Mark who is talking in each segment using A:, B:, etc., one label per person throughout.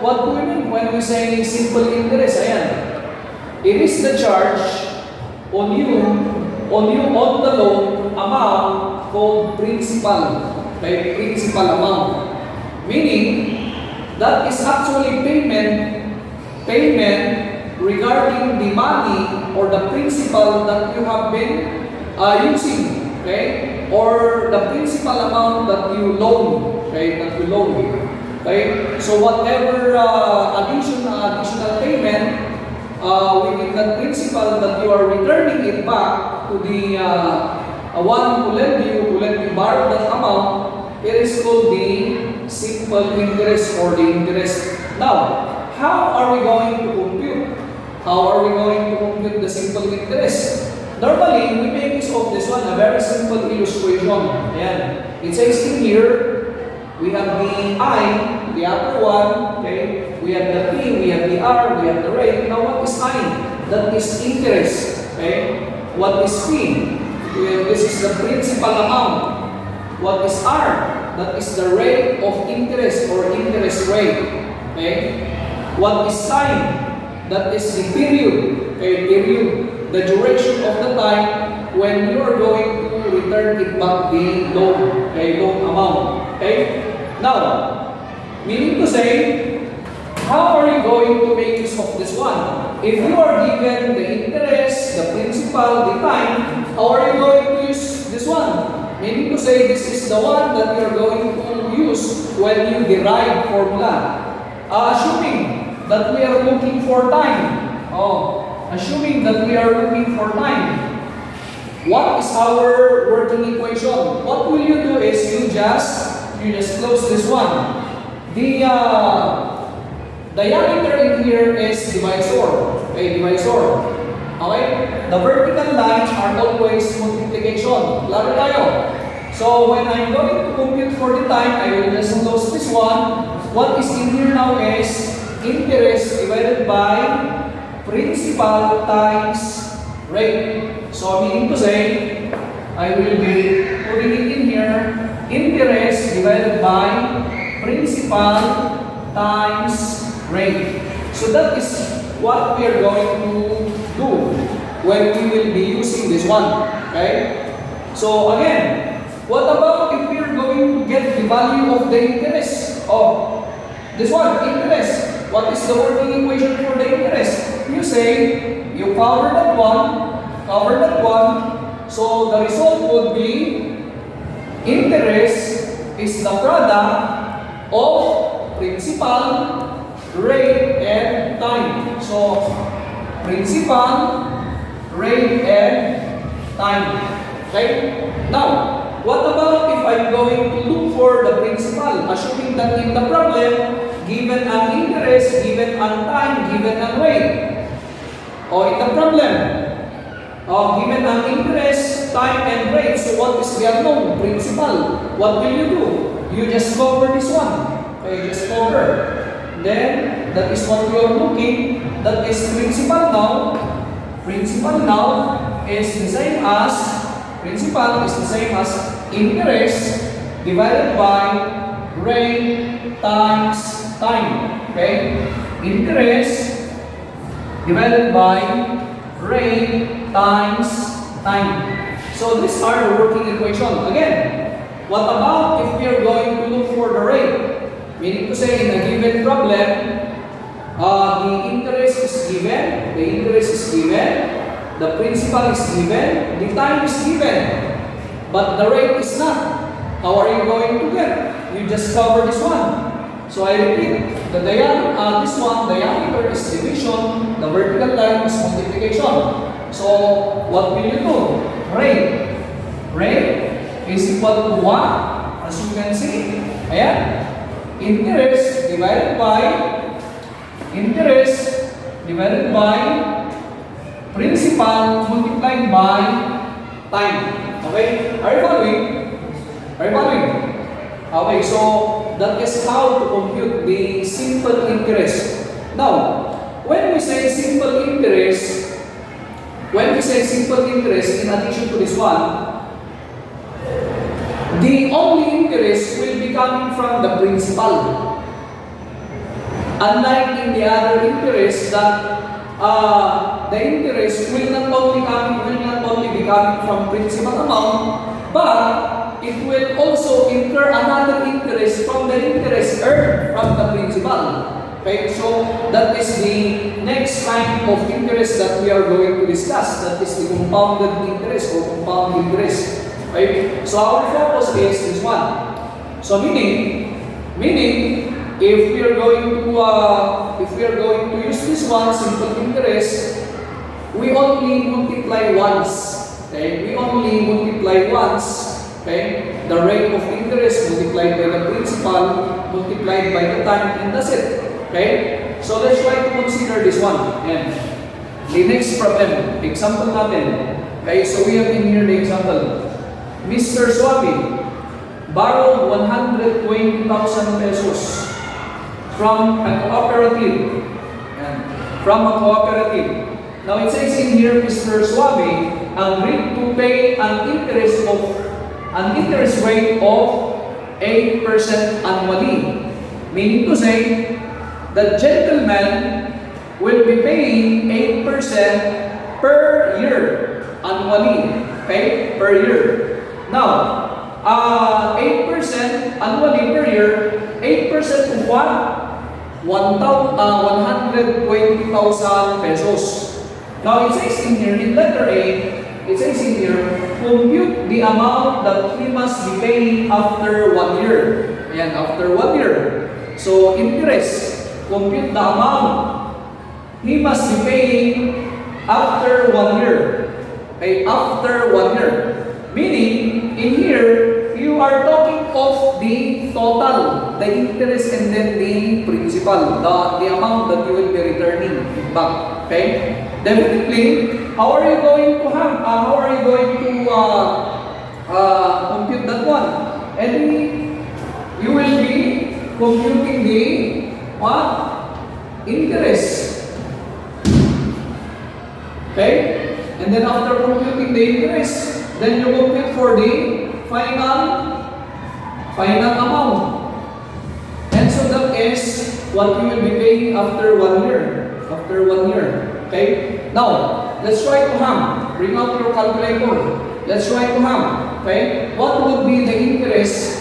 A: what do we mean when we say simple interest? Ayan. It is the charge on the loan amount called principal. Okay, principal amount. Meaning, that is actually payment regarding the money or the principal that you have been using, okay, or the principal amount that you loan, okay, okay. So whatever additional payment within that principal that you are returning it back to the one who lent you borrow that amount, it is called the simple interest or the interest. Now, how are we going to compute? How are we going to compute the simple interest? Normally, we make use of this one, a very simple illustration. Ayan. It says in here, we have the I, the upper one, okay? We have the P, we have the R, we have the rate. Now, what is I? That is interest, okay? What is P? This is the principal amount. What is R? That is the rate of interest or interest rate, okay? What is time? That is the period, okay? Period, the duration of the time when you are going to return it back the loan, okay? Loan amount, okay? Now, meaning to say, how are you going to make use of this one? If you are given the interest, the principal, the time, how are you going to use this one? Meaning to say, this is the one that you are going to use when you derive formula. Assuming that we are looking for time. Assuming that we are looking for time. What is our working equation? What will you do is you just close this one. The diameter in here is divisor. Okay, divisor. Okay? The vertical lines are always multiplication. Klaro tayo. So when I'm going to compute for the time, I will just close this one. What is in here now is interest divided by principal times rate. So meaning to say, I will be putting it in here, interest divided by principal times rate. So that is what we are going to do when we will be using this one. Okay? So again, what about if we are going to get the value of the interest? This one, interest. What is the working equation for the interest? You say, you cover that one. So the result would be interest is the product of principal, rate, and time. So principal, rate, and time. Okay? Now, what about if I'm going to look for the principal? Assuming that in the problem, given an interest, given an time, given an rate. In the problem, given an interest, time, and rate. So what is the unknown? Principal. What will you do? You just cover this one. Okay, just cover. Then, that is what we are looking. That is principal now. Principal now is the same as interest divided by rate times time. Okay? Interest divided by rate times time. So these are the working equation. Again, what about if we are going to look for the rate? Meaning to say, in a given problem, the interest is given, the principal is given, the time is given, but the rate is not. How are you going to get? You just cover this one. So I repeat, this one, diameter is division, the vertical line is multiplication. So what will you do? Rate is equal to what? As you can see, ayan. Interest divided by principal multiplied by time. Okay? Are you following? Okay, so that is how to compute the simple interest. Now, when we say simple interest, in addition to this one, the only interest will be coming from the principal. Unlike in the other interest that the interest will not only be coming from principal amount, but it will also incur another interest from the interest earned from the principal. Okay, so that is the next kind of interest that we are going to discuss. That is the compounded interest or compound interest. Okay, so our focus is this one. So meaning, if we are going to use this one simple interest, we only multiply once. Okay, we only multiply once. Okay, the rate of interest multiplied by the principal multiplied by the time, and that's it. Okay? So let's try to consider this one. And the next problem, example natin. Okay, so we have in here the example. Mr. Suave borrowed 120,000 pesos from a cooperative. Yan. From a cooperative. Now it says in here, Mr. Suave agreed to pay an interest rate of 8% annually. Meaning to say, the gentleman will be paying 8% per year annually. Okay? Per year. Now, 8% annually per year, 8% of what? 120,000 pesos. Now, it says in here, in letter A, it says in here, compute the amount that he must be paying after 1 year. Ayan, after 1 year. So, interest. Compute the amount he must be paying after 1 year. Okay, after 1 year. Meaning, in here, you are talking of the total, the interest and then the principal, the amount that you will be returning back. Okay? Definitely, how are you going to compute that one? And you will be computing the what? Interest. Okay? And then after computing the interest, then you compute for the final amount. And so that is what you will be paying after 1 year. After 1 year. Okay? Now, let's try to ham. Bring out your calculator. Let's try to ham. Okay? What would be the interest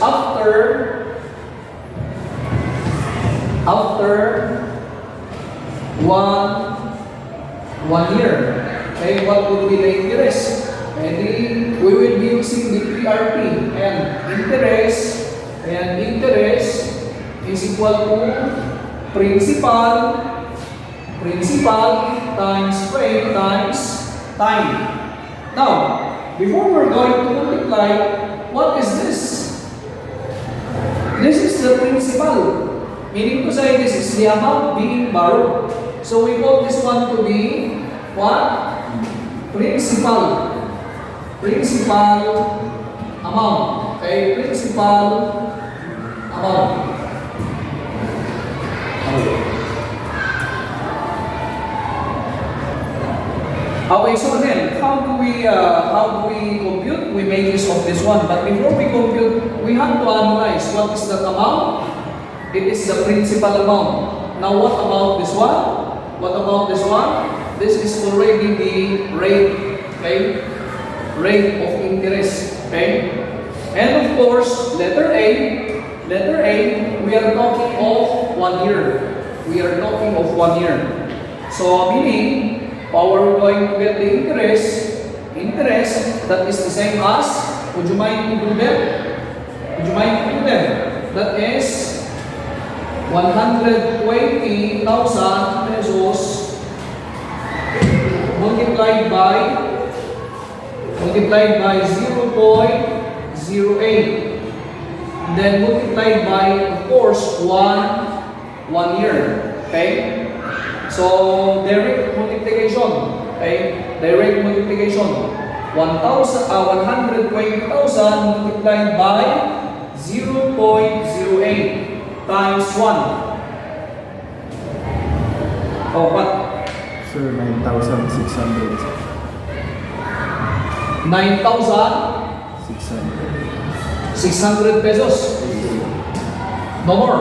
A: after 1 year. Okay, what would be the interest? And we will be using the PRP, and interest is equal to principal times rate times time. Now, before we're going to multiply, what is this? This is the principal. Meaning to say, this is the amount being borrowed. So we call this one to be what? Principal amount. Okay, principal amount. Okay, so then, how do we compute? We make use of this one. But before we compute, we have to analyze what is that amount. It is the principal amount. Now, what about this one? This is already the rate, okay? Rate of interest, okay? And of course, letter A, we are talking of 1 year. So, meaning, how are we going to get the interest? That is the same as, would you mind to do them? That is 120,000 pesos multiplied by 0.08, then multiplied by, of course, 1 year. Okay? So direct multiplication. Okay? Direct multiplication. 120,000 multiplied by 0.08 times 1. Oh, what?
B: Sir, 9,600.
A: 9,600.
B: 600.
A: 600 pesos. No more.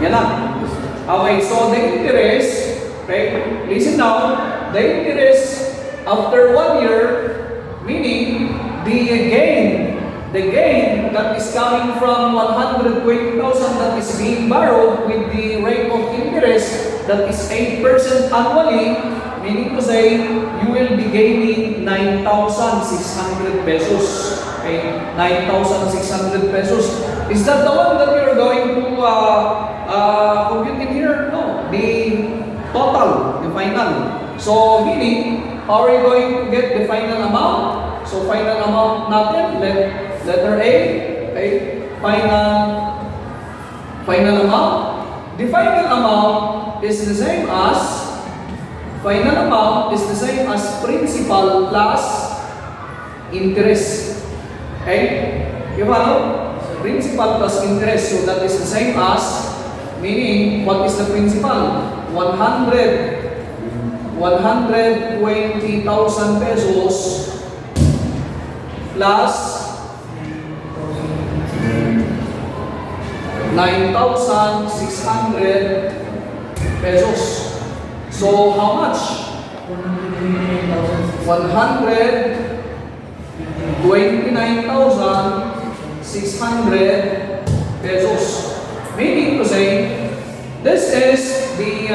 A: Yan lang. Okay, so the interest, okay, listen now, the interest after 1 year, meaning the gain that is coming from 120,000 that is being borrowed with the rate of interest that is 8% annually, meaning to say, you will be gaining 9,600 pesos. Okay, 9,600 pesos. Is that the one that you're going to compute in here? No, the total, the final. So, meaning, how are you going to get the final amount? So, final amount natin, letter A, okay, final amount. The final amount is the same as principal plus interest. Okay? You follow? Principal plus interest. So that is the same as, meaning, what is the principal? 120,000 pesos plus 9,600 pesos. So how much? 129,600 pesos. Meaning to say, this is the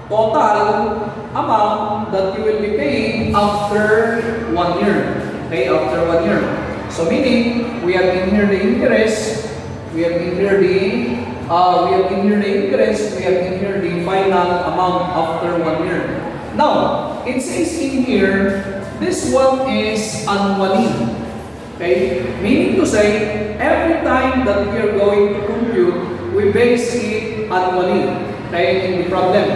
A: total amount that you will be paying after 1 year. Okay, after 1 year. So meaning, we have in here the interest, we have in here the final amount after 1 year. Now, it says in here, this one is annually. Okay? Meaning to say, every time that we are going to compute, we base it annually. Okay? In the problem.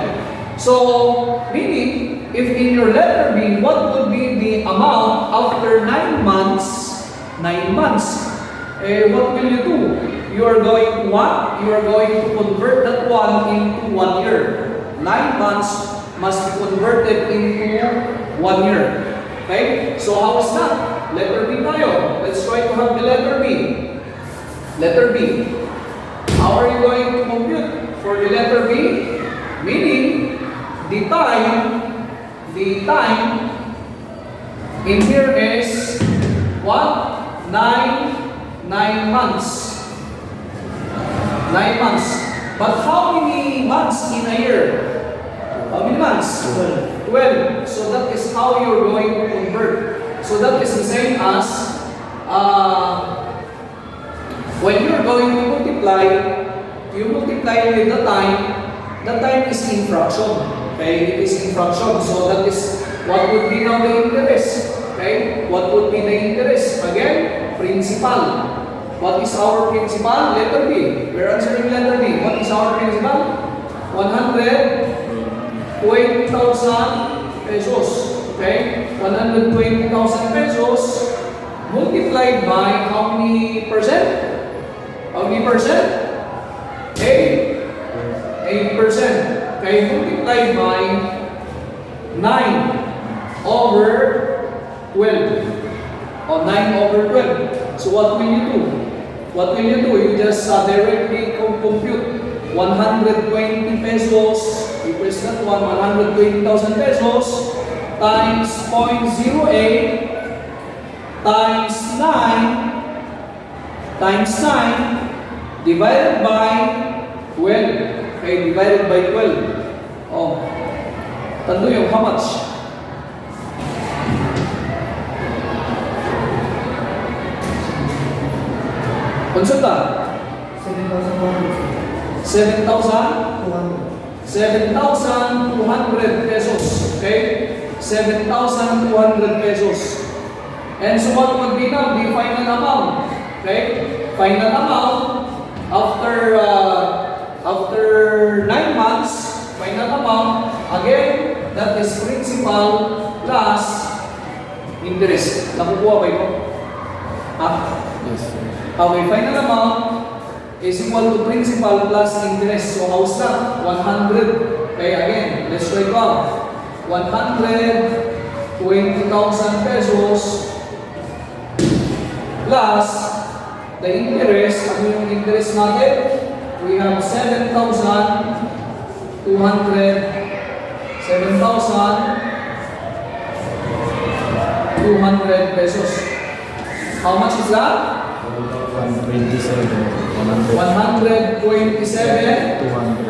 A: So, meaning, if in your letter B, what would be the amount after 9 months? 9 months. What will you do? You are going to convert that one into 1 year. 9 months must be converted into 1 year. Okay? So how is that? Letter B tayo. Let's try to have the letter B. Letter B. How are you going to compute for the letter B? Meaning, the time in here is what? 9 months. 9 months. But how many months in a year? How many months? 12. So that is how you're going to convert. So that is the same as when you're going to multiply, you multiply with the time is in fraction. Okay, it is in fraction. So that is what would be now the interest. Okay, what would be the interest? Again, principal. What is our principal? Letter B. We're answering letter B. What is our principal? 120,000 pesos. Okay? 120,000 pesos multiplied by how many percent? How many percent? 8%. Okay? Multiplied by 9 over 12. Or 9 over 12. So what will you do? What will you do? You just directly compute 120 pesos equals that one, 120,000 pesos times 0.08 times 9 divided by 12. Okay, divided by 12. Oh, tando yung how much? Konsulta? 7,200 pesos. Okay? 7,200 pesos. And so what would be now the final amount? Okay? Final amount after 9 months, final amount, again, that is principal plus interest. Nakukuha ba ito? Ha?
B: Yes.
A: Okay, final amount is equal to principal plus interest. So how's that? 100. Okay, again, let's try it out. 120,000 pesos plus the interest. Ano yung interest natin? We have 7,200 pesos. How much is that?
B: 127.
A: 127.
B: 200.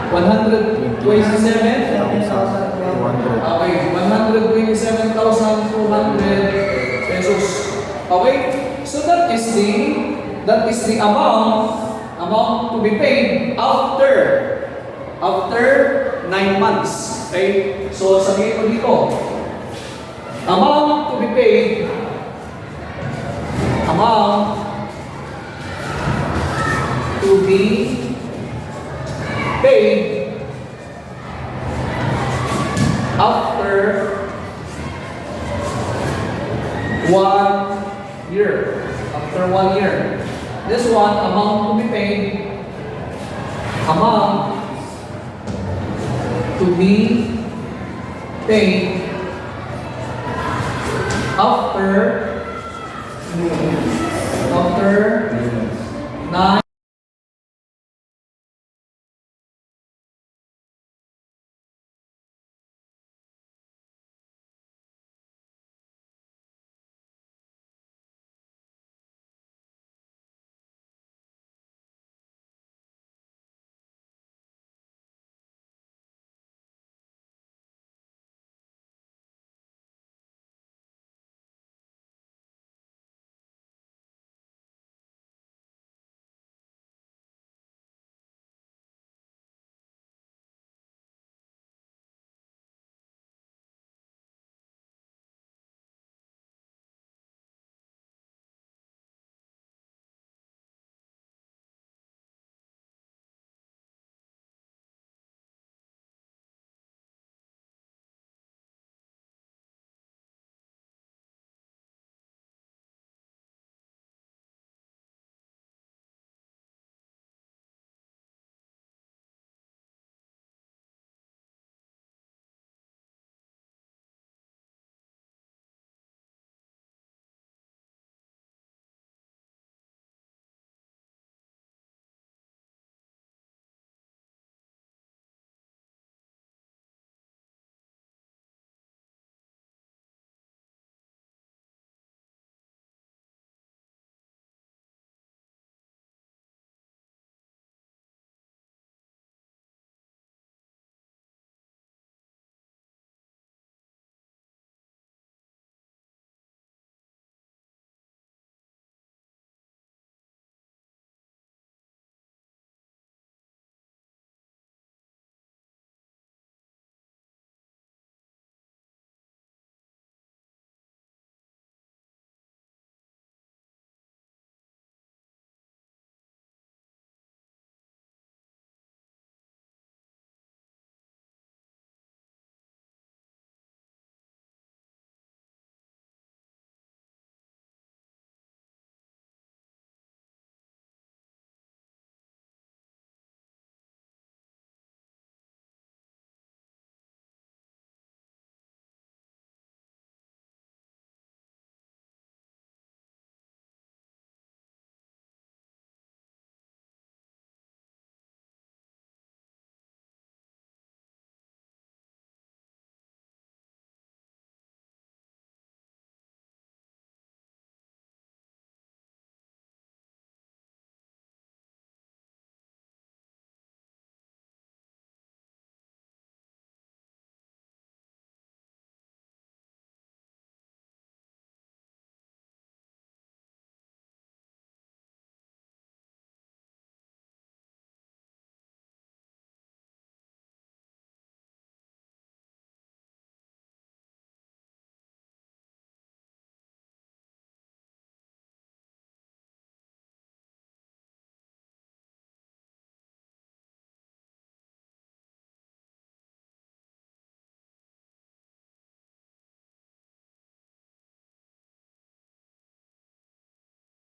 A: 127?
B: 200.
A: Okay, 127,200 pesos. Okay? So that is the amount to be paid after 9 months. Okay? So sabihin ko dito, amount to be paid after 1 year. After 1 year. This one, amount to be paid after 9